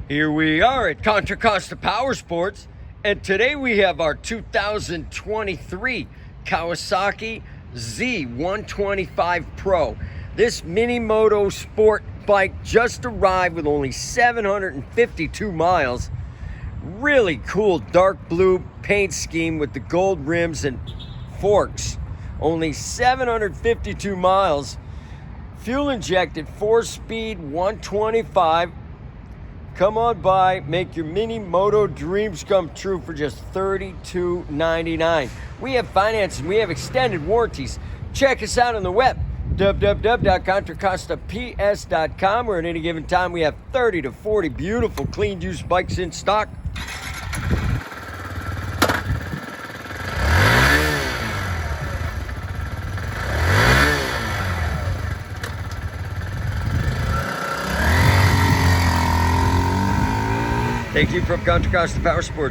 Here we are at Contra Costa Powersports, and today we have our 2023 Kawasaki Z125 Pro. This minimoto sport bike just arrived with only 752 miles. Really cool dark blue paint scheme with the gold rims and forks. Only 752 miles. Fuel injected, 4-speed, 125. Come on by, make your mini moto dreams come true for just $32.99. We have financing, we have extended warranties. Check us out on the web, www.contracostaps.com, where at any given time we have 30 to 40 beautiful clean used bikes in stock. Thank you from Contra Costa Powersports.